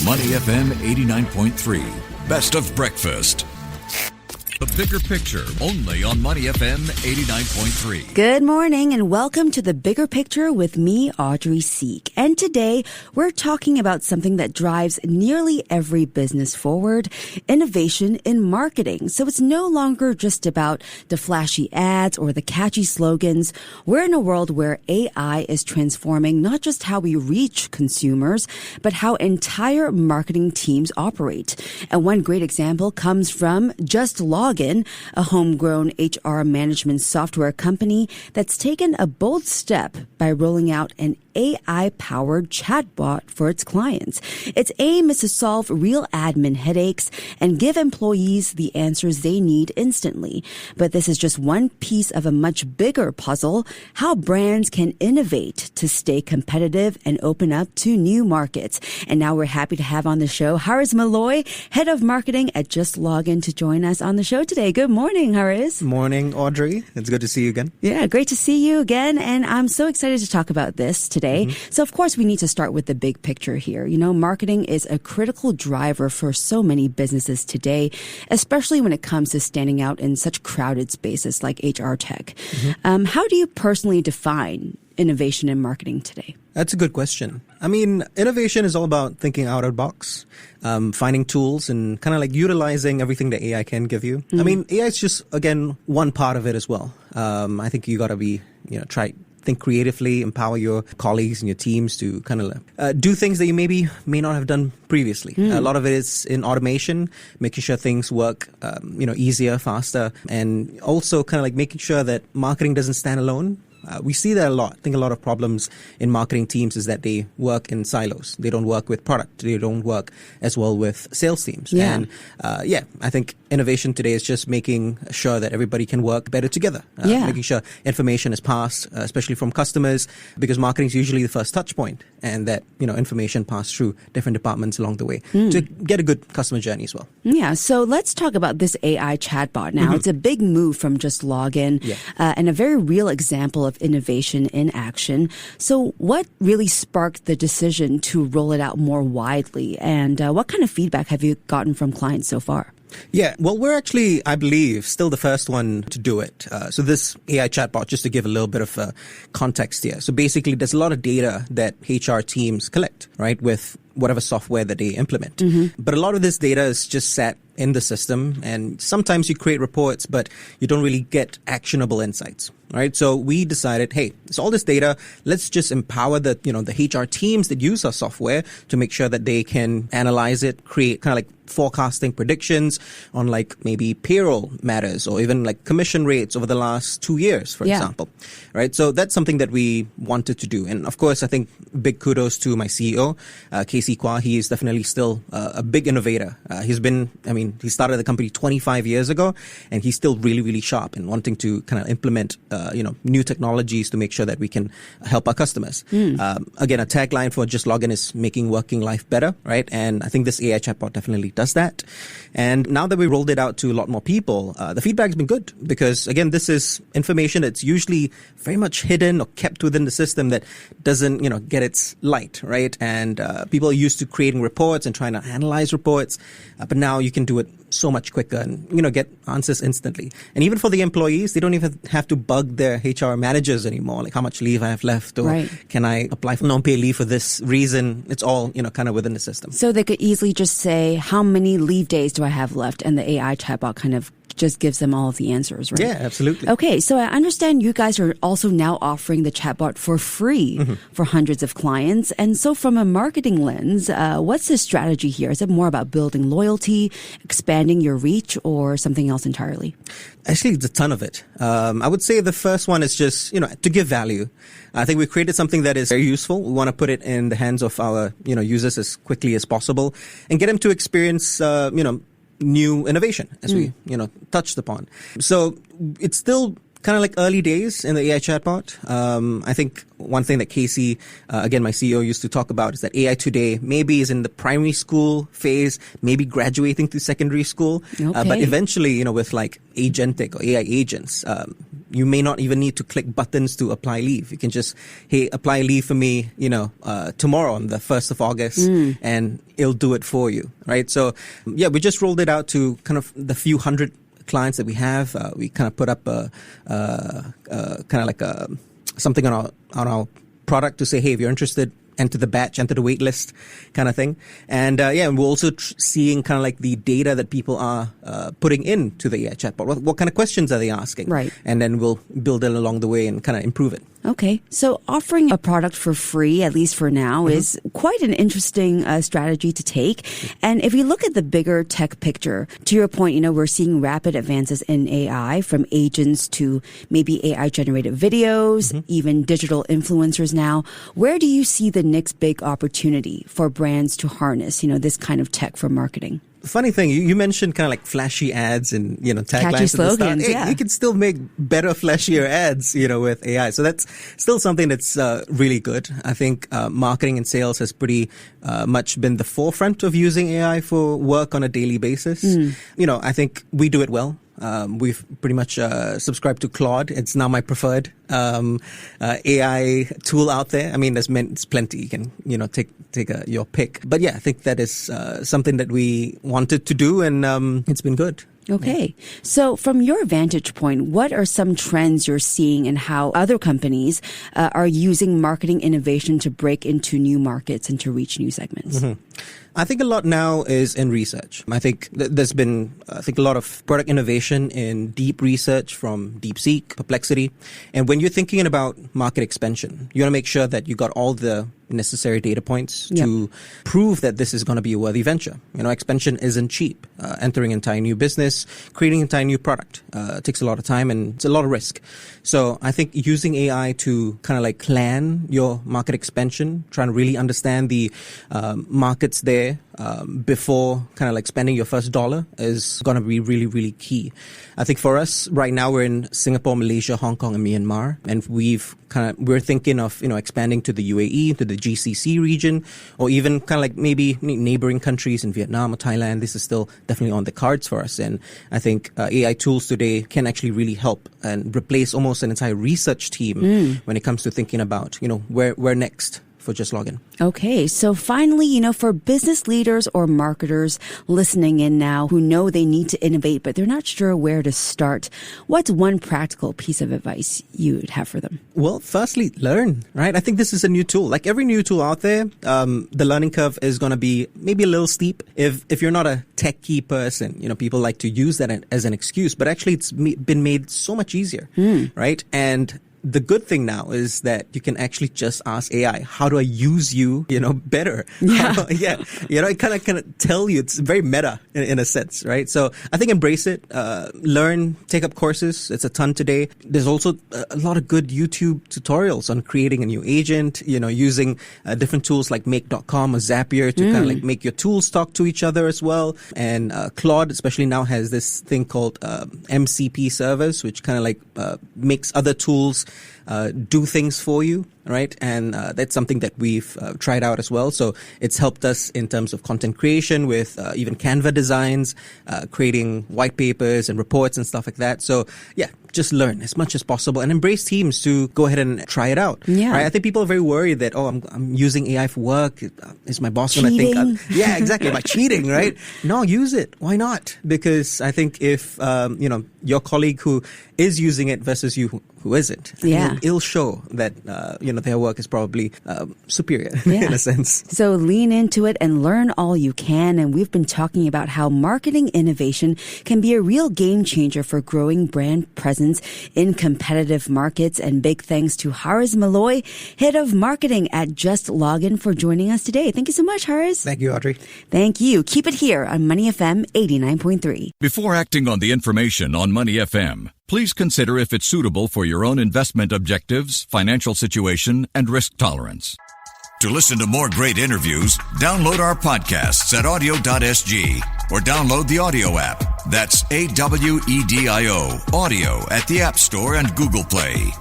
Money FM 89.3. Best of breakfast. The bigger picture, only on Money FM 89.3. Good morning and welcome to The Bigger Picture with me, Audrey Siek. And today, we're talking about something that drives nearly every business forward, innovation in marketing. So it's no longer just about the flashy ads or the catchy slogans. We're in a world where AI is transforming not just how we reach consumers, but how entire marketing teams operate. And one great example comes from JustLogin, a homegrown HR management software company that's taken a bold step by rolling out an AI-powered chatbot for its clients. Its aim is to solve real admin headaches and give employees the answers they need instantly. But this is just one piece of a much bigger puzzle, how brands can innovate to stay competitive and open up to new markets. And now we're happy to have on the show Hariz Maloy, Head of Marketing at JustLogin, to join us on the show today. Good morning, Hariz. Morning, Audrey. It's good to see you again. Yeah, great to see you again. And I'm so excited to talk about this today. So, of course, we need to start with the big picture here. You know, marketing is a critical driver for so many businesses today, especially when it comes to standing out in such crowded spaces like HR tech. How do you personally define innovation in marketing today? That's a good question. I mean, innovation is all about thinking out of the box, finding tools and kind of like utilizing everything that AI can give you. I mean, AI is just, again, one part of it as well. I think you got to be, think creatively, empower your colleagues and your teams to kind of do things that you may not have done previously. A lot of it is in automation, making sure things work, easier, faster, and also kind of like making sure that marketing doesn't stand alone. We see that a lot. I think a lot of problems in marketing teams is that they work in silos. They don't work with product. They don't work as well with sales teams. Yeah. And I think innovation today is just making sure that everybody can work better together. Making sure information is passed, especially from customers, because marketing is usually the first touch point, and that, information passed through different departments along the way to get a good customer journey as well. Yeah. So let's talk about this AI chatbot now. It's a big move from JustLogin and a very real example of innovation in action. So what really sparked the decision to roll it out more widely? And what kind of feedback have you gotten from clients so far? Yeah, well, we're actually, I believe, still the first one to do it. So this AI chatbot, just to give a little bit of context here. So basically, there's a lot of data that HR teams collect, right, with whatever software that they implement. But a lot of this data is just sat in the system, and sometimes you create reports, but you don't really get actionable insights, right? So we decided, hey, it's all this data. Let's just empower the HR teams that use our software to make sure that they can analyze it, create kind of like forecasting predictions on like maybe payroll matters or even like commission rates over the last 2 years, for example, right? So that's something that we wanted to do. And of course, I think big kudos to my CEO, Casey Kwa. He is definitely still a big innovator. He started the company 25 years ago, and he's still really, really sharp in wanting to kind of implement, new technologies to make sure that we can help our customers. Again, a tagline for JustLogin is making working life better, right? And I think this AI chatbot definitely does that. And now that we rolled it out to a lot more people, the feedback has been good because, again, this is information that's usually very much hidden or kept within the system that doesn't, get its light, right? And people are used to creating reports and trying to analyze reports, but now you can do it so much quicker and, get answers instantly. And even for the employees, they don't even have to bug their HR managers anymore, like how much leave I have left or can I apply for non-pay leave for this reason. It's all, kind of within the system. So they could easily just say, how many leave days do I have left? And the AI chatbot kind of just gives them all of the answers, right? Yeah, absolutely. Okay, so I understand you guys are also now offering the chatbot for free for hundreds of clients. And so from a marketing lens, what's the strategy here? Is it more about building loyalty, expanding your reach, or something else entirely? Actually, it's a ton of it. I would say the first one is just, to give value. I think we created something that is very useful. We want to put it in the hands of our, users as quickly as possible and get them to experience, new innovation, as we, touched upon. So it's still kind of like early days in the AI chatbot. I think one thing that Casey, again, my CEO, used to talk about is that AI today maybe is in the primary school phase, maybe graduating to secondary school. But eventually, with like agentic or AI agents, You may not even need to click buttons to apply leave. You can just, hey, apply leave for me, tomorrow on the 1st of August, and it'll do it for you, right? So, yeah, we just rolled it out to kind of the few hundred clients that we have. We kind of put up something on our product to say, hey, if you're interested, enter the batch, enter the wait list kind of thing. And and we're also seeing kind of like the data that people are putting into the AI chatbot. What kind of questions are they asking? Right. And then we'll build it along the way and kind of improve it. Okay. So offering a product for free, at least for now, is quite an interesting strategy to take. And if you look at the bigger tech picture, to your point, we're seeing rapid advances in AI, from agents to maybe AI generated videos, even digital influencers now. Where do you see the next big opportunity for brands to harness, this kind of tech for marketing? Funny thing, you mentioned kind of like flashy ads and, taglines catchy slogans, at the start. yeah. You can still make better, flashier ads, with AI. So that's still something that's really good. I think marketing and sales has pretty much been the forefront of using AI for work on a daily basis. I think we do it well. We've pretty much subscribed to Claude. It's now my preferred AI tool out there. I mean, there's plenty. You can, take your pick. But yeah, I think that is something that we wanted to do, and it's been good. Okay. So from your vantage point, what are some trends you're seeing in how other companies are using marketing innovation to break into new markets and to reach new segments? I think a lot now is in research. I think there's been, a lot of product innovation in deep research from DeepSeek, Perplexity. And when you're thinking about market expansion, you want to make sure that you got all the necessary data points to prove that this is going to be a worthy venture. Expansion isn't cheap. Entering an entire new business, creating an entire new product, takes a lot of time and it's a lot of risk. So I think using AI to kind of like plan your market expansion, trying to really understand the markets there before kind of like spending your first dollar is going to be really, really key. I think for us right now, we're in Singapore, Malaysia, Hong Kong, and Myanmar, and we're thinking of expanding to the UAE, to the GCC region, or even kind of like maybe neighboring countries in Vietnam or Thailand. This is still definitely on the cards for us, and I think AI tools today can actually really help and replace almost an entire research team when it comes to thinking about where next for JustLogin. Okay, so finally, for business leaders or marketers listening in now who know they need to innovate, but they're not sure where to start, what's one practical piece of advice you would have for them? Well, firstly, learn, right? I think this is a new tool. Like every new tool out there, the learning curve is going to be maybe a little steep. If you're not a techie person, people like to use that as an excuse, but actually it's been made so much easier, right? And the good thing now is that you can actually just ask AI, how do I use you, better? Yeah. It kind of tell you. It's very meta in a sense, right? So I think embrace it, learn, take up courses. It's a ton today. There's also a lot of good YouTube tutorials on creating a new agent, using different tools like make.com or Zapier to kind of like make your tools talk to each other as well. And Claude especially now has this thing called MCP servers, which kind of like makes other tools do things for you, right? And that's something that we've tried out as well. So it's helped us in terms of content creation with even Canva designs, creating white papers and reports and stuff like that. So yeah, just learn as much as possible and embrace teams to go ahead and try it out. Yeah. Right? I think people are very worried that, I'm using AI for work. Is my boss going to think? Yeah, exactly. Am I cheating, right? No, use it. Why not? Because I think if, your colleague who is using it versus you who isn't, it'll show that, their work is probably superior in a sense. So lean into it and learn all you can. And we've been talking about how marketing innovation can be a real game changer for growing brand presence in competitive markets. And big thanks to Hariz Maloy, Head of Marketing at JustLogin, for joining us today. Thank you so much, Hariz. Thank you, Audrey. Thank you. Keep it here on Money FM 89.3. Before acting on the information on Money FM, please consider if it's suitable for your own investment objectives, financial situation, and risk tolerance. To listen to more great interviews, download our podcasts at audio.sg or download the audio app. That's AWEDIO, audio at the App Store and Google Play.